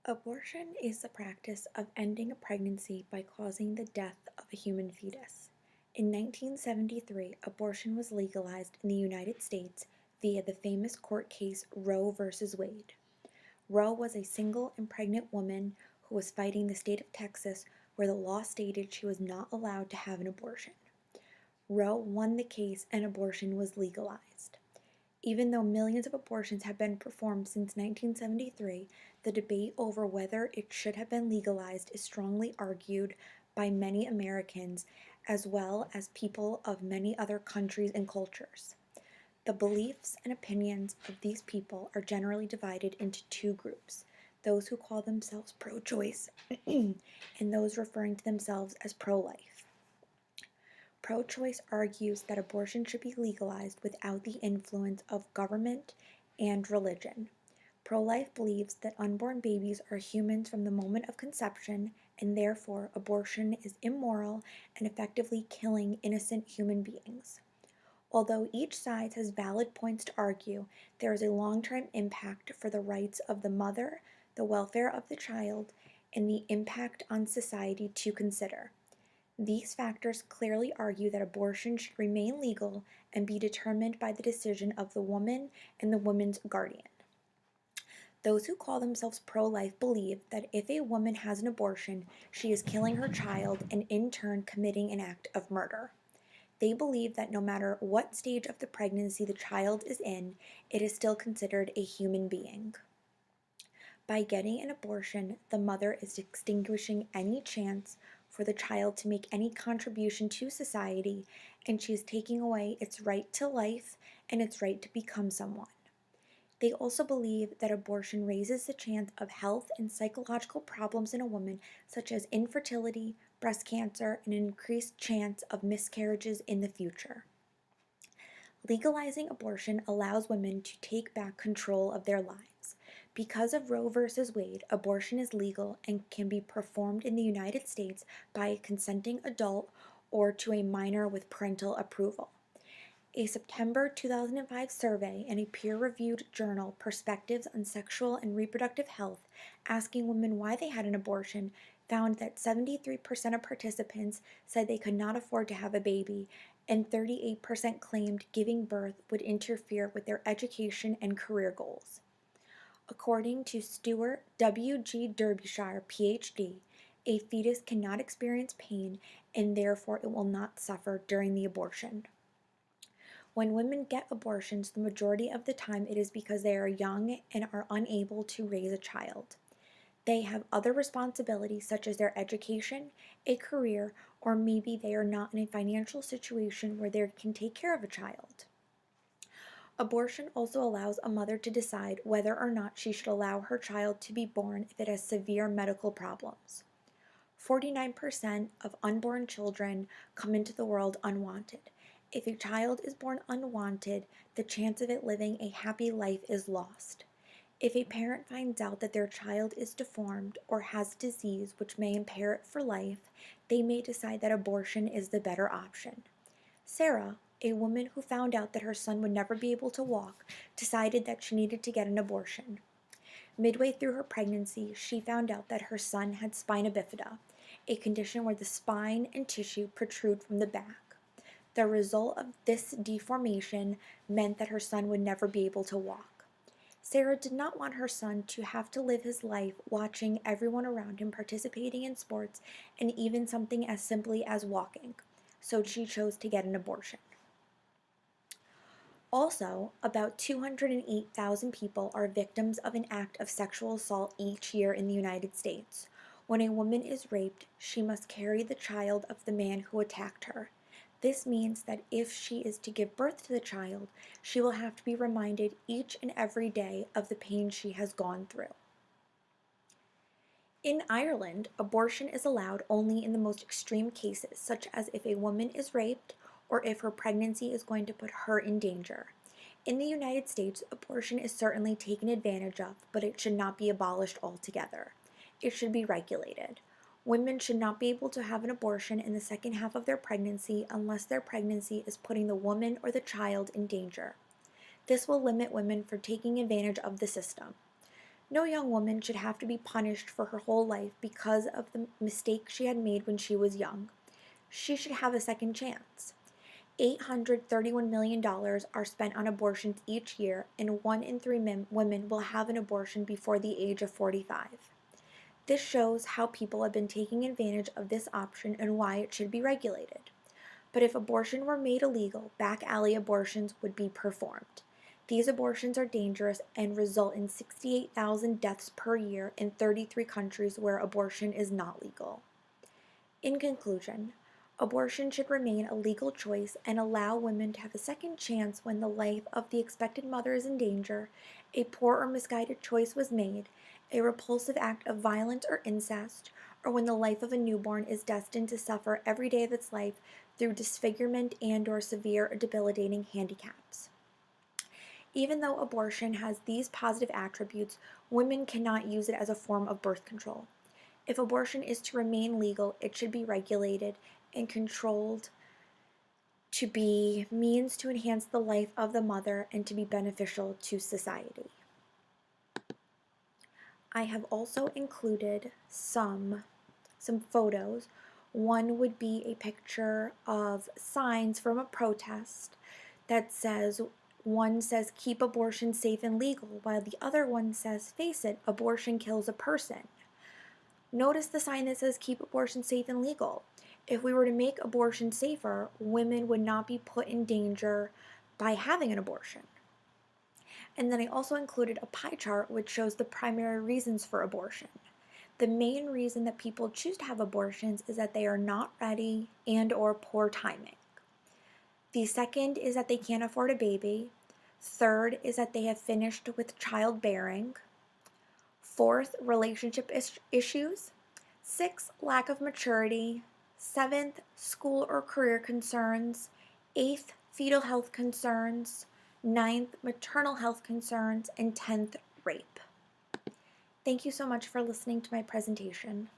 Abortion is the practice of ending a pregnancy by causing the death of a human fetus. In 1973, abortion was legalized in the United States via the famous court case Roe v. Wade. Roe was a single and pregnant woman who was fighting the state of Texas, where the law stated she was not allowed to have an abortion. Roe won the case and abortion was legalized. Even though millions of abortions have been performed since 1973, the debate over whether it should have been legalized is strongly argued by many Americans as well as people of many other countries and cultures. The beliefs and opinions of these people are generally divided into two groups: those who call themselves pro choice and those referring to themselves as pro life. Pro choice argues that abortion should be legalized without the influence of government and religion. Pro life believes that unborn babies are humans from the moment of conception, and therefore abortion is immoral and effectively killing innocent human beings. Although each side has valid points to argue, there is a long term impact for the rights of the mother, the welfare of the child, and the impact on society to consider. These factors clearly argue that abortion should remain legal and be determined by the decision of the woman and the woman's guardian. Those who call themselves pro life believe that if a woman has an abortion, she is killing her child and in turn committing an act of murder. They believe that no matter what stage of the pregnancy the child is in, it is still considered a human being. By getting an abortion, the mother is extinguishing any chance for the child to make any contribution to society, and she is taking away its right to life and its right to become someone. They also believe that abortion raises the chance of health and psychological problems in a woman, such as infertility, breast cancer, and an increased chance of miscarriages in the future. Legalizing abortion allows women to take back control of their lives. Because of Roe v. Wade, abortion is legal and can be performed in the United States by a consenting adult or to a minor with parental approval. A September 2005 survey in a peer-reviewed journal, Perspectives on Sexual and Reproductive Health, asking women why they had an abortion, found that 73% of participants said they could not afford to have a baby, and 38% claimed giving birth would interfere with their education and career goals. According to Stuart W.G. Derbyshire, Ph.D., a fetus cannot experience pain and therefore it will not suffer during the abortion. When women get abortions, the majority of the time it is because they are young and are unable to raise a child. They have other responsibilities such as their education, a career, or maybe they are not in a financial situation where they can take care of a child. Abortion also allows a mother to decide whether or not she should allow her child to be born if it has severe medical problems. 49% of unborn children come into the world unwanted. If a child is born unwanted, the chance of it living a happy life is lost. If a parent finds out that their child is deformed or has disease which may impair it for life, they may decide that abortion is the better option. Sarah, a woman who found out that her son would never be able to walk, decided that she needed to get an abortion. Midway through her pregnancy, she found out that her son had spina bifida, a condition where the spine and tissue protrude from the back. The result of this deformation meant that her son would never be able to walk. Sarah did not want her son to have to live his life watching everyone around him participating in sports and even something as simply as walking, so she chose to get an abortion. Also, about 208,000 people are victims of an act of sexual assault each year in the United States. When a woman is raped, she must carry the child of the man who attacked her. This means that if she is to give birth to the child, she will have to be reminded each and every day of the pain she has gone through. In Ireland, abortion is allowed only in the most extreme cases, such as if a woman is raped or if her pregnancy is going to put her in danger. In the United States, abortion is certainly taken advantage of, but it should not be abolished altogether. It should be regulated. Women should not be able to have an abortion in the second half of their pregnancy unless their pregnancy is putting the woman or the child in danger. This will limit women from taking advantage of the system. No young woman should have to be punished for her whole life because of the mistake she had made when she was young. She should have a second chance. $831 million are spent on abortions each year, and 1 in 3 women will have an abortion before the age of 45. This shows how people have been taking advantage of this option and why it should be regulated. But if abortion were made illegal, back alley abortions would be performed. These abortions are dangerous and result in 68,000 deaths per year in 33 countries where abortion is not legal. In conclusion, abortion should remain a legal choice and allow women to have a second chance when the life of the expected mother is in danger, a poor or misguided choice was made, a repulsive act of violence or incest, or when the life of a newborn is destined to suffer every day of its life through disfigurement and/or severe or debilitating handicaps. Even though abortion has these positive attributes, women cannot use it as a form of birth control. If abortion is to remain legal, it should be regulated and controlled to be means to enhance the life of the mother and to be beneficial to society. I have also included some photos. One would be a picture of signs from a protest that says, one says keep abortion safe and legal, while the other one says face it, abortion kills a person. Notice the sign that says keep abortion safe and legal. If we were to make abortion safer, women would not be put in danger by having an abortion. And then I also included a pie chart which shows the primary reasons for abortion. The main reason that people choose to have abortions is that they are not ready and/or poor timing. The second is that they can't afford a baby. Third is that they have finished with childbearing. Fourth, relationship issues. Sixth, lack of maturity. Seventh, school or career concerns. Eighth, fetal health concerns. Ninth, maternal health concerns. And 10th, rape. Thank you so much for listening to my presentation.